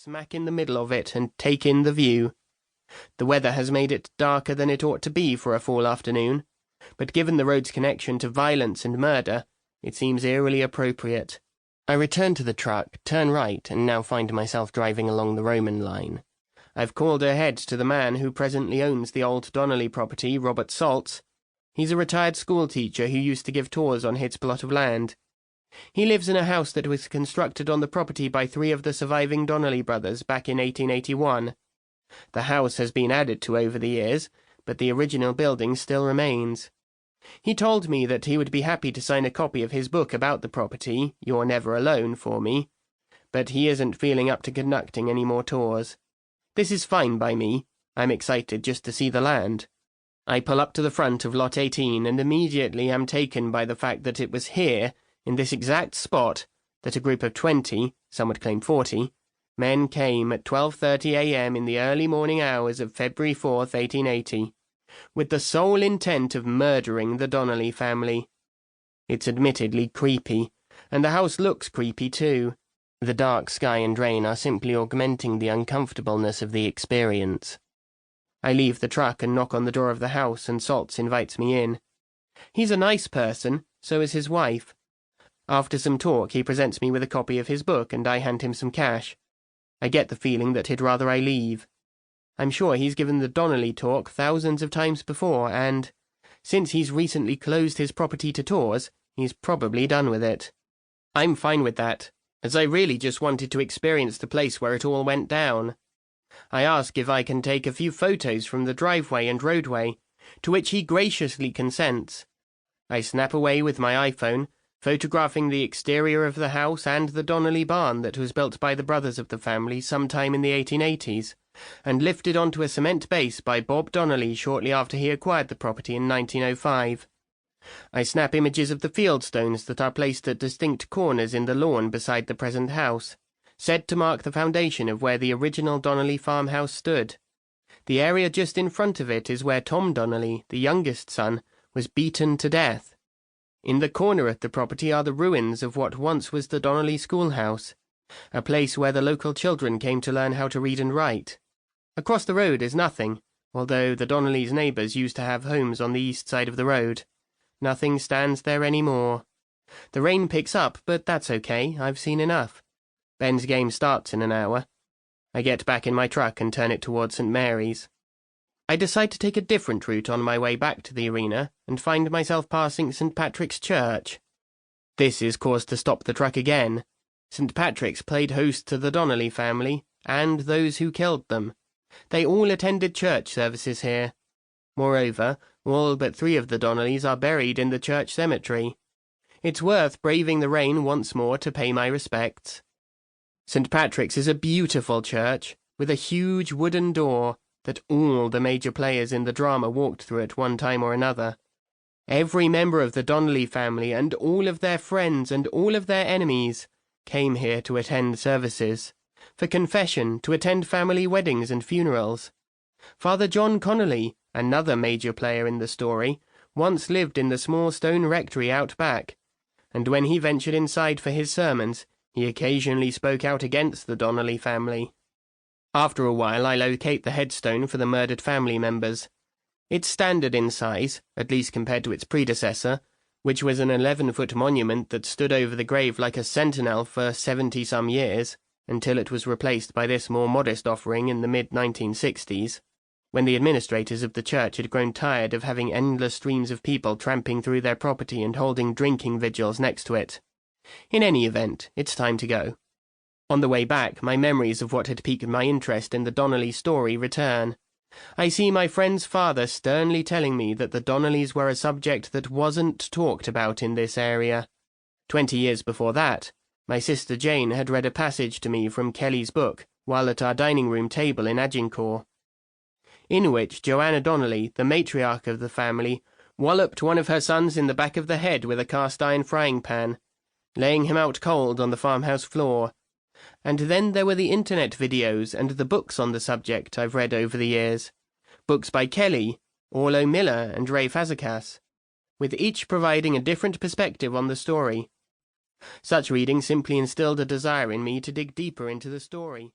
smack in the middle of it and take in the view. The weather has made it darker than it ought to be for a fall afternoon, but given the road's connection to violence and murder, it seems eerily appropriate. I return to the truck, turn right, and now find myself driving along the Roman line. I've called ahead to the man who presently owns the old Donnelly property, Robert Saltz. He's a retired schoolteacher who used to give tours on his plot of land. He lives in a house that was constructed on the property by 3 of the surviving Donnelly brothers back in 1881. The house has been added to over the years, but the original building still remains. He told me that he would be happy to sign a copy of his book about the property, You're Never Alone, for me, but he isn't feeling up to conducting any more tours. This is fine by me. I'm excited just to see the land. I pull up to the front of Lot 18 and immediately am taken by the fact that it was here, in this exact spot, that a group of 20, some would claim 40, men came at 12:30 a.m. in the early morning hours of February 4th, 1880, with the sole intent of murdering the Donnelly family. It's admittedly creepy, and the house looks creepy too. The dark sky and rain are simply augmenting the uncomfortableness of the experience. I leave the truck and knock on the door of the house, and Saltz invites me in. He's a nice person, so is his wife. After some talk, he presents me with a copy of his book, and I hand him some cash. I get the feeling that he'd rather I leave. I'm sure he's given the Donnelly talk thousands of times before, and, since he's recently closed his property to tours, he's probably done with it. I'm fine with that, as I really just wanted to experience the place where it all went down. I ask if I can take a few photos from the driveway and roadway, to which he graciously consents. I snap away with my iPhone, photographing the exterior of the house and the Donnelly barn that was built by the brothers of the family sometime in the 1880s, and lifted onto a cement base by Bob Donnelly shortly after he acquired the property in 1905. I snap images of the fieldstones that are placed at distinct corners in the lawn beside the present house, said to mark the foundation of where the original Donnelly farmhouse stood. The area just in front of it is where Tom Donnelly, the youngest son, was beaten to death. In the corner at the property are the ruins of what once was the Donnelly schoolhouse, a place where the local children came to learn how to read and write. Across the road is nothing, although the Donnellys' neighbours used to have homes on the east side of the road. Nothing stands there anymore. The rain picks up, but that's okay, I've seen enough. Ben's game starts in an hour. I get back in my truck and turn it towards St. Mary's. I decide to take a different route on my way back to the arena and find myself passing St. Patrick's Church. This is cause to stop the truck again. St. Patrick's played host to the Donnelly family and those who killed them. They all attended church services here. Moreover, all but 3 of the Donnellys are buried in the church cemetery. It's worth braving the rain once more to pay my respects. St. Patrick's is a beautiful church, with a huge wooden door that all the major players in the drama walked through at one time or another. Every member of the Donnelly family and all of their friends and all of their enemies came here to attend services, for confession, to attend family weddings and funerals. Father John Connolly, another major player in the story, once lived in the small stone rectory out back, and when he ventured inside for his sermons, he occasionally spoke out against the Donnelly family. After a while I locate the headstone for the murdered family members. It's standard in size, at least compared to its predecessor, which was an 11-foot monument that stood over the grave like a sentinel for 70-some years, until it was replaced by this more modest offering in the mid-1960s, when the administrators of the church had grown tired of having endless streams of people tramping through their property and holding drinking vigils next to it. In any event, it's time to go. On the way back, my memories of what had piqued my interest in the Donnelly story return. I see my friend's father sternly telling me that the Donnellys were a subject that wasn't talked about in this area. 20 years before that, my sister Jane had read a passage to me from Kelly's book while at our dining room table in Agincourt, in which Joanna Donnelly, the matriarch of the family, walloped one of her sons in the back of the head with a cast-iron frying pan, laying him out cold on the farmhouse floor. And then there were the internet videos and the books on the subject I've read over the years. Books by Kelly, Orlo Miller and Ray Fazekas, with each providing a different perspective on the story. Such reading simply instilled a desire in me to dig deeper into the story.